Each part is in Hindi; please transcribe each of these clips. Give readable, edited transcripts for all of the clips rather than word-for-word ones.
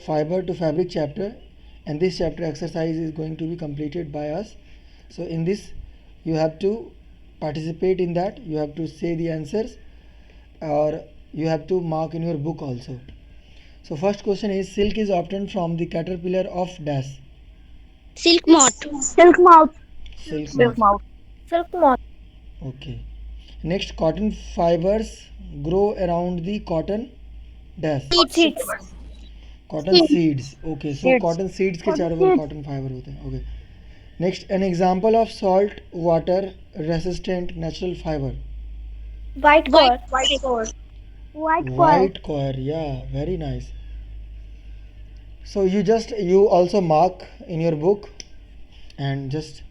fiber to fabric chapter, and this chapter exercise is going to be completed by us. So in this you have to participate in that, you have to say the answers, or you have to mark in your book also. So first question is, silk is obtained from the caterpillar of dash. Silk moth. Silk mouth. Silk Silk moth. mouth. Silk moth. Okay. Next, cotton fibers grow around the cotton dash. Seeds. Cotton seeds. Okay, so Seeds. cotton seeds के Cotton चारों ओर seeds. cotton fiber होते हैं. Okay. Next, an example of salt water resistant natural fiber. White core. White core. White core. White coir. Yeah, very nice. So you also mark in your book and just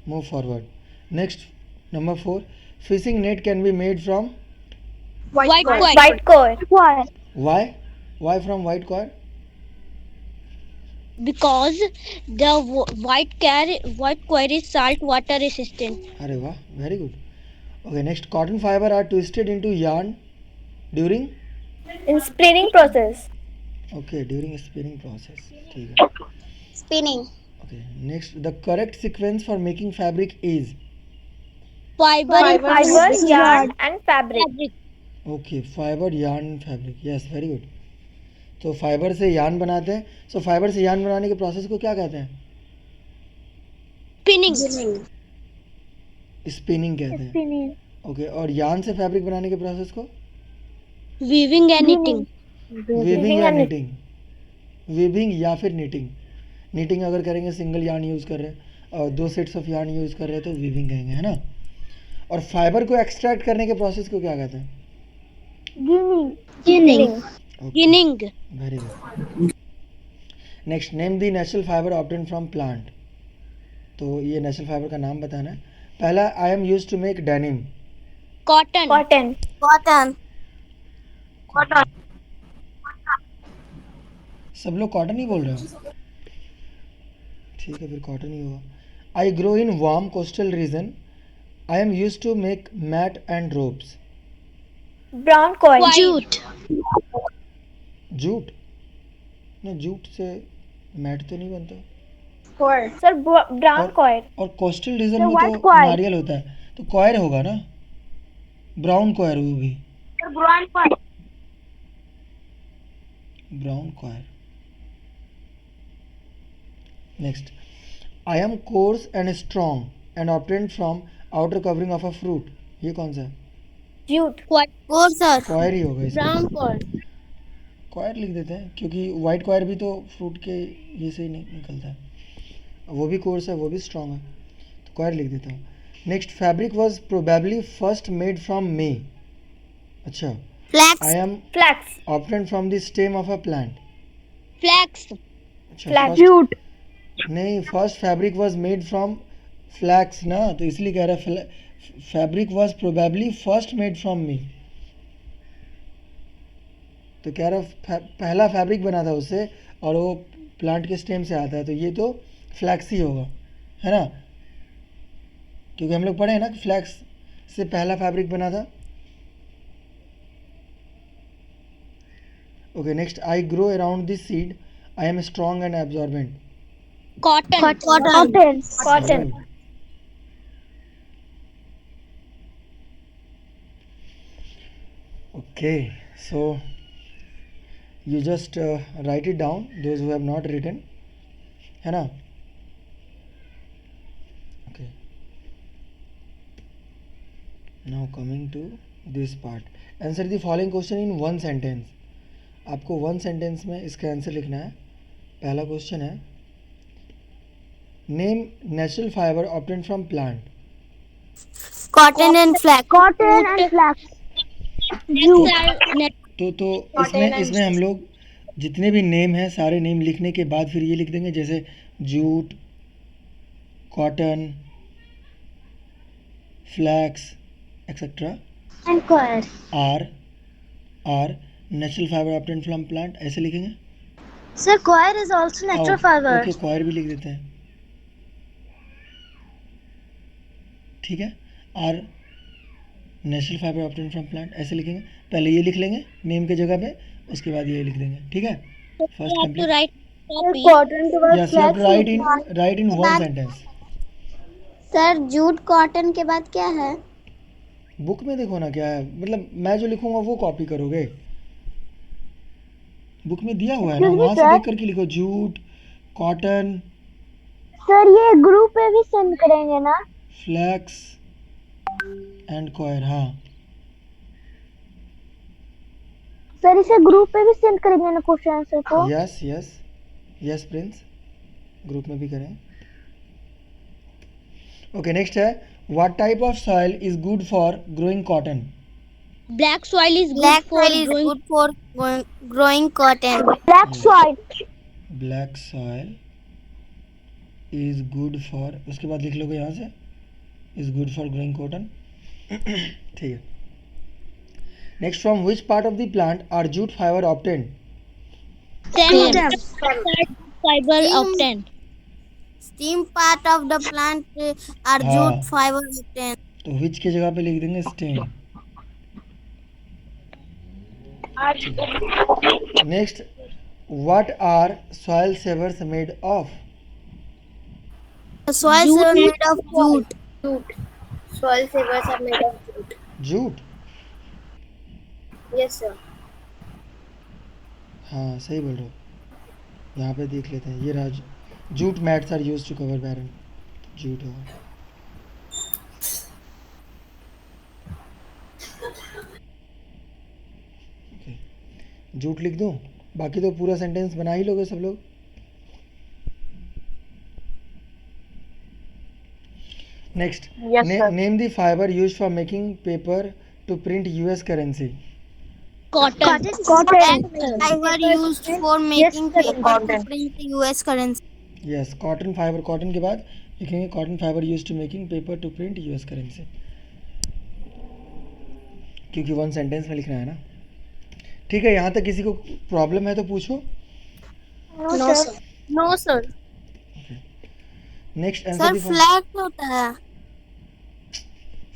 move forward. Next, number 4. Fishing net can be made from. White core. White core. Why? Why? Why from white coir? Because the white core is salt water resistant. अरे वाह, very good. Okay, next, cotton fiber are twisted into yarn during. In spinning process. Okay, during spinning process. ठीक है. Spinning. Okay, next, the correct sequence for making fabric is. Fiber. Fiber, yarn, and fabric. Okay, fiber, yarn, fabric. Yes, very good. तो फाइबर से यार्न बनाते हैं. सो फाइबर से यार्न बनाने के प्रोसेस को क्या कहते हैं? Spinning. स्पिनिंग कहते हैं. Spinning. ओके, और यार्न से फैब्रिक बनाने के प्रोसेस को Weaving and knitting. वीविंग या निटिंग. वीविंग या फिर निटिंग. निटिंग अगर करेंगे सिंगल यार्न यूज़ कर रहे हैं और 2 सेट्स ऑफ यार्न यूज़ कर रहे हैं तो वीविंग कहेंगे, है ना. और फाइबर को एक्सट्रैक्ट करने के प्रोसेस को क्या कहते हैं? Ginning. Ginning. Very good. Next, name the natural fibre obtain from plant. तो ये नेचुरल फाइबर का नाम बताना है. पहला, I am use to make denim. Cotton. Cotton. सब लोग कॉटन ही बोल रहे हो. ठीक है, फिर कॉटन ही होगा. I grow in warm coastal region. I am use to make mat and ropes. Brown coil. Jute. Jute. ना, जूट से मैट तो नहीं बनता. Sir, brown coil. और कोस्टल रीजन तो में white तो coir. नारियल होता है, तो कॉयर होगा ना. ब्राउन कॉयर, वो भी Brown coil. Brown coir. Next, I am course and strong and obtained from outer covering of a fruit. ये कौन सा है? Jute. कॉयर ही होगा इसमें. Brown core. कॉयर लिख देते हैं क्योंकि वाइट कॉयर भी तो फ्रूट के ये से ही निकलता है. वो भी कोर्स है, वो भी स्ट्रॉन्ग है, तो कॉयर लिख देता हूँ. Next, fabric was probably first made from may. अच्छा. I am Flax. Obtained from the stem of a plant. Flax. अच्छा, Flax. first- Jute. नहीं, first fabric was made from flax ना, तो इसलिए कह रहा है fabric was probably first made from me. तो कह रहा पहला फैब्रिक बना था उससे, और वो प्लांट के स्टेम से आता है, तो ये तो फ्लैक्स ही होगा, है ना. क्योंकि हम लोग पढ़े हैं ना कि फ्लैक्स से पहला फैब्रिक बना था. Okay, next, I grow around this seed. I am strong and absorbent. Cotton. Cotton. Okay, so you just write it down, those who have not written, है ना. Okay, now coming to this part, answer the following question in one sentence. आपको वन सेंटेंस में इसका आंसर लिखना है. पहला क्वेश्चन है, name natural fibre obtained from plant. Cotton and flax. Cotton and flax. तो इसमें हम लोग जितने भी नेम हैं सारे नेम लिखने के बाद फिर ये लिख देंगे, जैसे jute, cotton, flax etcetera And coil. Are natural fibre obtained from plant, ऐसे लिखेंगे. Sir, coir is also natural fiber. ओके, कॉयर भी लिख देते हैं. ठीक है, are natural fibre obtained from plant ऐसे लिखेंगे. पहले ये लिख लेंगे नेम के जगह पे, उसके बाद ये लिख देंगे. ठीक है. So First we have to complete. write Sir, copy. cotton के बाद Yes, you have to flax write in के one बाद sentence. सर जूट कॉटन के बाद क्या है? बुक में देखो ना क्या है, मतलब मैं जो लिखूंगा वो कॉपी करोगे। बुक में दिया हुआ है ना, Excuse me, वहां से sir. देख करके लिखो जूट, कॉटन, सर ये ग्रुप पे भी सेंड करेंगे ना? Flax and coir. हाँ सर इसे ग्रुप पे भी सेंड करेंगे ना क्वेश्चन आंसर को? Yes yes yes Prince, group में भी करें। ओके नेक्स्ट है, what type of soil is good for growing cotton? Black soil is Black good for soil is growing. good for growing cotton. Black soil black soil is good for, उसके बाद लिख लोगे यहाँ से is good for growing cotton. ठीक है। Next, from which part of the plant are jute fibre obtained? Stem. Fiber obtained. Steam part of the plant are हाँ। jute fiber obtained. तो विच के जगह पे लिख देंगे stem. Next, what are soil savers made of? The soils Jute are is made of jute. Soil savers are made of jute. Jute. Yes, sir. हाँ सही बोल रहे हो, यहाँ पे देख लेते हैं। ये रहा, jute mats are used to cover barren, jute होगा। ओके, जूट लिख दूँ, बाकी तो पूरा सेंटेंस बना ही लोगे सब लोग। Next, name the fibre used for making paper to print US currency. Cotton. Fiber used for making paper to print US currency. Yes, cotton fibre, cotton के बाद लिखेंगे cotton fibre used to making paper to print US currency, क्योंकि वन सेंटेंस में लिखना है ना। ठीक है, यहाँ तक किसी को प्रॉब्लम है तो पूछो। No sir. No, sir. Next Sir, answer दी। flag होता है.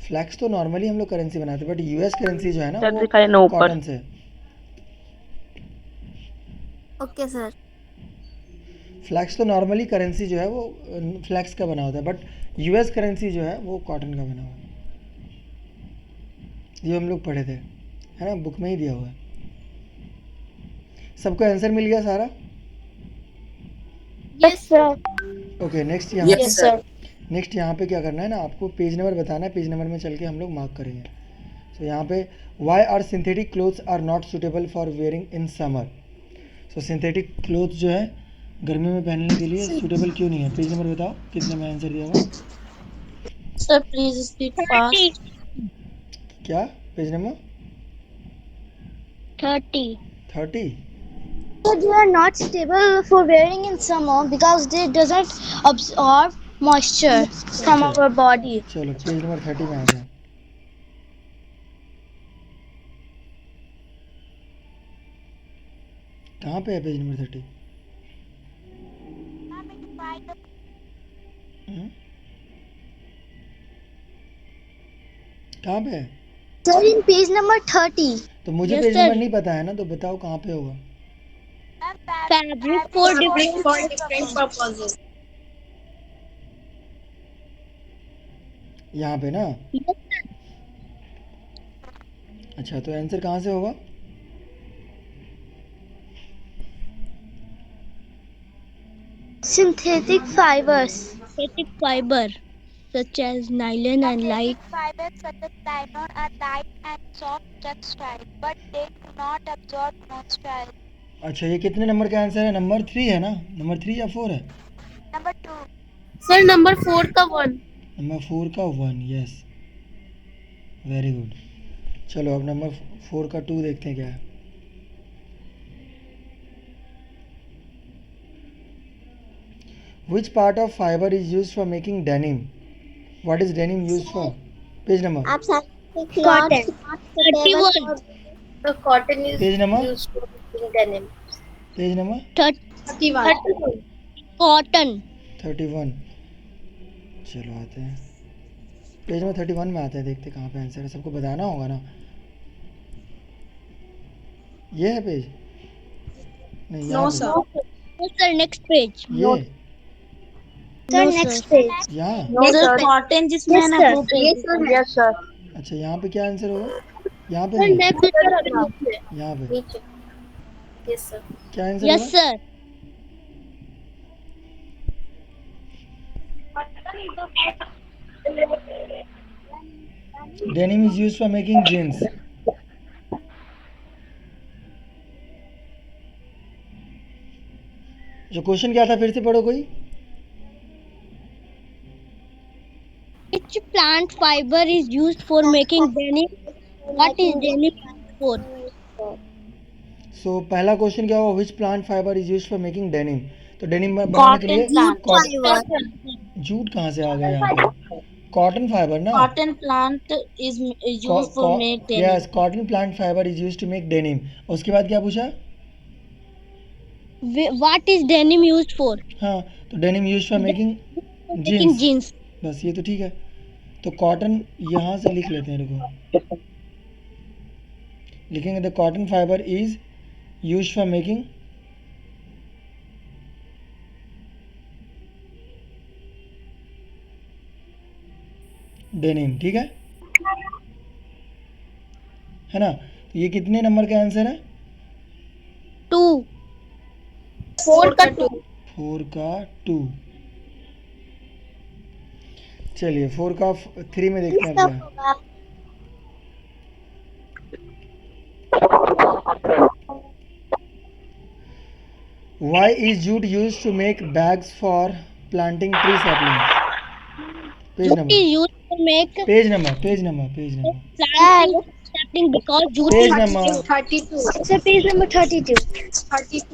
फ्लैक्स तो नॉर्मली हम लोग करेंसी बनाते हैं, बट यूएस करेंसी जो है ना सर दिखाई ना वो ऊपर। कॉटन से। Okay, sir. फ्लैक्स तो नॉर्मली करेंसी जो है वो फ्लैक्स का बना होता है, बट यूएस करेंसी जो है वो कॉटन का बना हुआ है। ये हम लोग पढ़े थे, है ना, बुक में ही दिया हुआ है। सबको आंसर मिल गया सारा? Yes sir. ओके नेक्स्ट यहाँ नेक्स्ट यहाँ पे क्या करना है ना, आपको पेज नंबर बताना है, पेज नंबर में चल के हम लोग मार्क करेंगे। सो यहाँ पे why are synthetic clothes are not suitable for wearing in summer. So synthetic cloth जो है गर्मी में पहनने के लिए सूटेबल क्यों नहीं है? पेज नंबर बताओ, कितने में आंसर दिया हुआ? Sir please speak fast. क्या page number? 30। So they are not stable for wearing in summer because they doesn't absorb moisture from our body. चलो पेज नंबर 30 में आ गया। कहाँ पे है पेज नंबर 30? कहाँ पे है? Sir, in page number 30. तो मुझे Yes, पेज sir. नंबर नहीं पता है ना, तो बताओ कहाँ पे होगा। Fabric for different purposes. यहाँ पे ना। अच्छा, तो आंसर कहाँ से होगा? Synthetic fibers. synthetic fiber such as nylon and light. Fibers such as nylon are light and soft textile, but they do not absorb moisture. अच्छा, ये कितने नंबर का आंसर है? नंबर 3 है ना? नंबर 3 या 4 है? Number 2. सर नंबर 4 का 1। नंबर 4 का 1, यस, वेरी गुड। चलो अब नंबर 4 का 2 देखते हैं क्या है। Which part of fiber is used for making denim? What is denim used for? Page number. Cotton. 31. The cotton is Page number. used for making denim. Page number 31. Cotton. 31। चलो आते हैं पेज नंबर 31 में आते हैं, देखते हैं कहाँ पे आंसर है। सबको बताना होगा ना। ये है पेज। नहीं यहाँ पे No, sir. Next page. ये Sir, No, next sir. page. यहाँ सर कॉटन जिसमें है ना sir. Blue page. Yes sir. अच्छा यहाँ पे क्या आंसर होगा? यहाँ पे सर नहीं, नेक्स्ट यहाँ पे नीचे। Yes sir. क्या आंसर Yes, होगा? sir. Denim is used for making jeans. जो क्वेश्चन क्या था फिर से पढ़ो कोई। Which plant fiber is used for making denim? What is denim used for? सो पहला क्वेश्चन क्या हुआ? Which plant fibre is used for making denim. तो डेनिम बनाने के लिए जूट कहाँ से आ गया यहाँ पे? कॉटन फाइबर ना। Cotton plant is used for make denim. Yes, cotton plant fibre is used to make denim. उसके बाद क्या पूछा? What is denim used for? हाँ, तो denim used for making Making jeans. jeans. बस ये तो ठीक है। तो कॉटन यहाँ से लिख लेते हैं, रुको लिखेंगे the cotton fibre is used for making denim. ठीक है ना? तो ये कितने नंबर का आंसर है? 2. 4 का 2। 4 का 2। चलिए 4 का 3 में देखते हैं क्या है। Why is jute used to make bags for planting tree saplings? Page Jute number. is used to make Page number. Page number. Page number. planting sapling because jute Page is number. 32। Sir, page number 32. 32।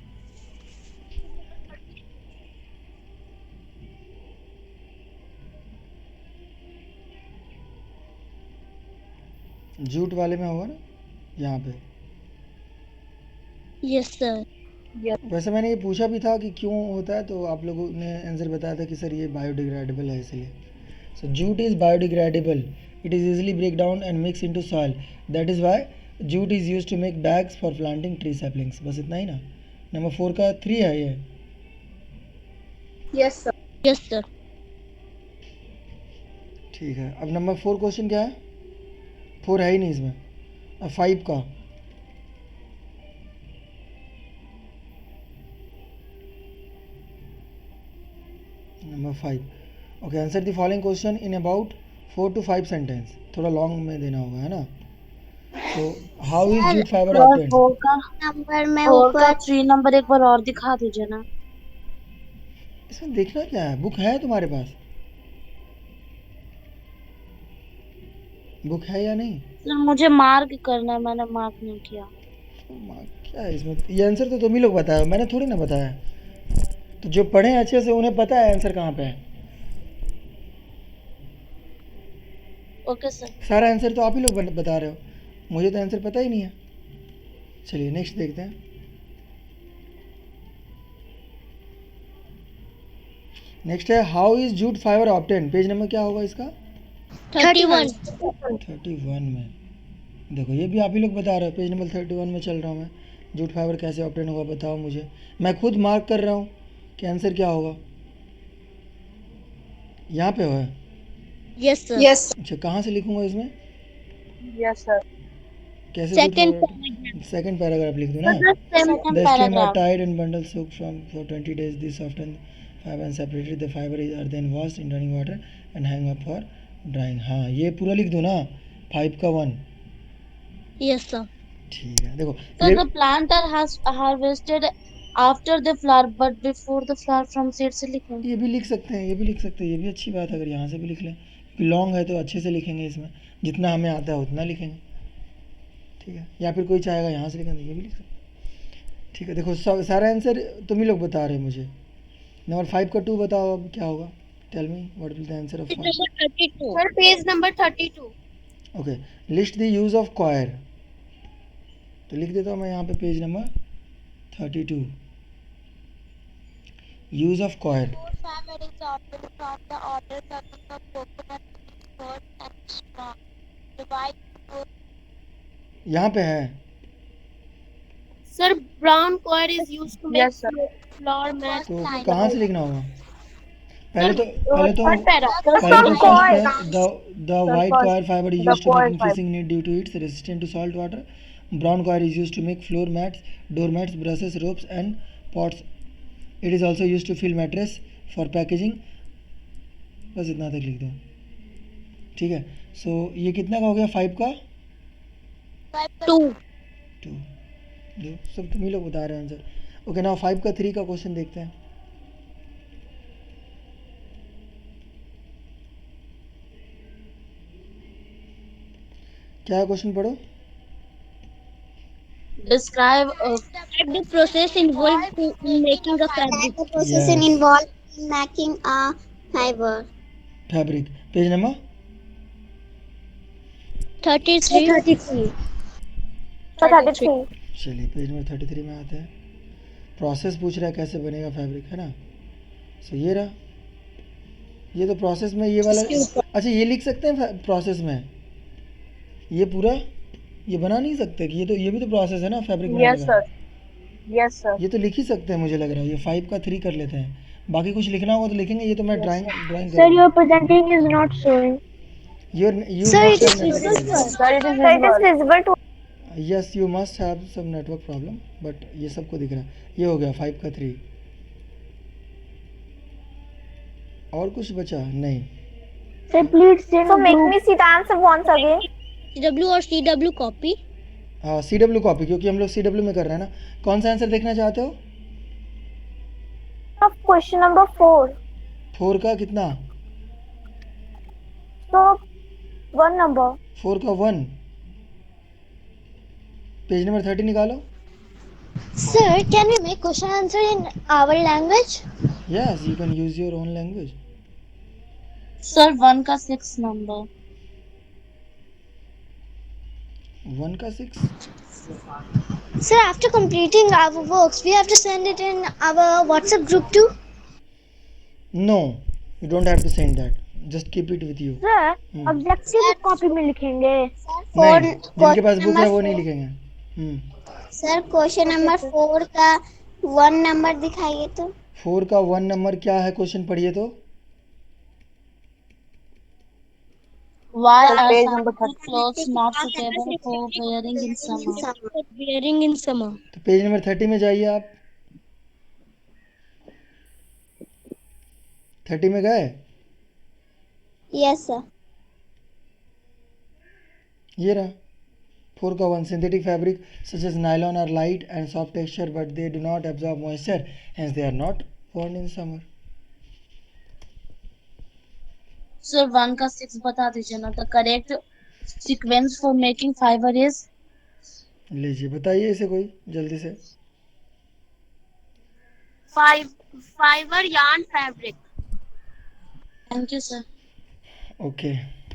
Jute वाले में होगा ना यहाँ पे। Yes, sir. वैसे मैंने ये पूछा भी था कि क्यों होता है, तो आप लोगों ने आंसर बताया था कि सर ये बायोडिग्रेडेबल है इसलिए। So jute is biodegradable, it is easily break down and mix into soil, that is why jute is used to make bags for planting tree saplings. बस इतना ही ना। नंबर 4 का 3 है ये। Yes sir. Yes, sir. ठीक है, अब नंबर 4 क्वेश्चन क्या है? 4 है ही नहीं इसमें। अब 5 का number 5। Okay, answer the following question in about 4 to 5 sentence. थोड़ा लॉन्ग में देना होगा, है ना? तो how is jute fibre obtained? Number में और का ऊपर 3 नंबर एक बार और दिखा दीजिए ना। इसमें देखना क्या है? बुक है तुम्हारे पास? बुक है या नहीं? सर मुझे मार्क करना है, मैंने मार्क नहीं किया। क्या है इसमें? ये आंसर तो तुम ही लोग बताओ, मैंने थोड़ी ना बताया। तो जो पढ़े हैं अच्छे से उन्हें पता है आंसर कहाँ पे है। Okay sir. सारा आंसर तो आप ही लोग बता रहे हो, मुझे तो आंसर पता ही नहीं है। चलिए नेक्स्ट देखते हैं। नेक्स्ट है how is jute fibre obtain. Page number क्या होगा इसका? 31. 31 में। देखो ये भी आप ही लोग बता रहे हो। पेज नंबर 31 में चल रहा हूँ मैं। जूट फाइबर कैसे ऑब्टेन होगा बताओ मुझे। मैं खुद मार्क कर रहा हूँ कि आंसर क्या होगा। यहाँ पे हो? Yes, sir. यस। अच्छा, कहाँ से लिखूंगा इसमें? Yes sir. कैसे? Second paragraph. सेकंड पैराग्राफ लिख दूँ ना? Second The stem are paragraph. tied and bundles soaked for 20 days. This soften fiber and separated. The fiber are then washed in running water and hang up for drying. हाँ, ये पूरा लिख दूँ ना? 5 का 1। Yes, sir. ठीक है, देखो sir the plant are harvested after the flower but before the flower from seed से लिखें। ये भी लिख सकते हैं, ये भी लिख सकते हैं, ये भी अच्छी बात है। अगर यहाँ से भी लिख लें, लॉन्ग है तो अच्छे से लिखेंगे, इसमें जितना हमें आता है उतना लिखेंगे। ठीक है, या फिर कोई चाहेगा यहाँ से लिखेंगे, ये भी लिख सकते हैं। ठीक है, देखो सारा आंसर तुम ही लोग बता रहे हो मुझे। नंबर 5 का 2 बताओ अब क्या होगा। Tell me what will the answer of 5। Number 32. Sir page number 32। Okay, list the use of coir. तो लिख देता हूँ मैं यहाँ पे page number 32। Use of coir. Jute fiber is obtained from the outer surface of coconut, which is coarse and strong. Divide into यहाँ पे है Sir, brown coir is used to make Yes, sir. floor mats. तो कहाँ से लिखना होगा? पहले तो Third para. पहले तो समझते हैं the white coir fiber is used to making fishing net due to its resistant to salt water. Brown coir is used to make floor mats, doormats, brushes, ropes and pots. It is also used to fill mattress for packaging. बस इतना तक लिख दो, ठीक है. सो ये कितना का हो गया? 5 का 2. 2. जो सब तुम ही लोग बता रहे हैं आंसर. ओके, नाउ 5 का 3 का क्वेश्चन देखते हैं. क्या है क्वेश्चन? पढ़ो. Describe The process involved in making a fabric. The process Yes. involved in making a fiber. Fabric. Page number 33. 33. चलिए पेज नंबर 33 में आते हैं. प्रोसेस पूछ रहा है कैसे बनेगा फैब्रिक, है ना. सो ये रहा, ये तो प्रोसेस में ये वाला. अच्छा, ये लिख सकते हैं प्रोसेस में, ये पूरा ये बना नहीं सकते कि ये भी तो प्रोसेस है ना फैब्रिक बनाने yes, का. sir. Yes, sir. ये तो लिख ही सकते हैं मुझे लग रहा है. ये 5 का 3 कर लेते हैं, बाकी कुछ लिखना होगा तो लिखेंगे. ये तो मैं drawing Sir, your presenting is not showing. you Sir, must it have is network visible. problem. Sir, it is visible. Yes, you must have some network problem, but ये सबको दिख रहा है. ये हो गया 5 का 3. और कुछ बचा नहीं. Sir, please send so make me see the answer once again. CW और CW कॉपी. हाँ, CW कॉपी, क्योंकि हम लोग CW में कर रहे हैं ना. कौन सा आंसर देखना चाहते हो? Of question number 4. 4 का कितना? So, one number. 4 का 1. पेज नंबर 30 निकालो. Sir, can we make question answer in our language? Yes, you can use your own language. Sir, 1 का 6 number. 1 का 6. Sir, after completing our works, we have to send it in our WhatsApp group too. No, you don't have to send that. Just keep it with you. Sir, objective copy में लिखेंगे. नहीं, जिनके पास बुक है वो नहीं लिखेंगे. सर, क्वेश्चन नंबर 4 का 1 नंबर दिखाइए तो. 4 का 1 नंबर क्या है? क्वेश्चन पढ़िए तो. Why are some clothes not suitable for wearing in summer? Wearing in summer. तो पेज नंबर 30 में जाइए आप. 30 में गए? Yes, sir. ये रहा 4 का 1. Synthetic fabric such as nylon are light and soft texture, but they do not absorb moisture, hence they are not worn in summer. Sir, 1 का 6 बता दीजिए ना. The correct sequence for making fiber is. लीजिए बताइए इसे कोई जल्दी से. Fiber, yarn, fabric. Thank you, sir. Okay.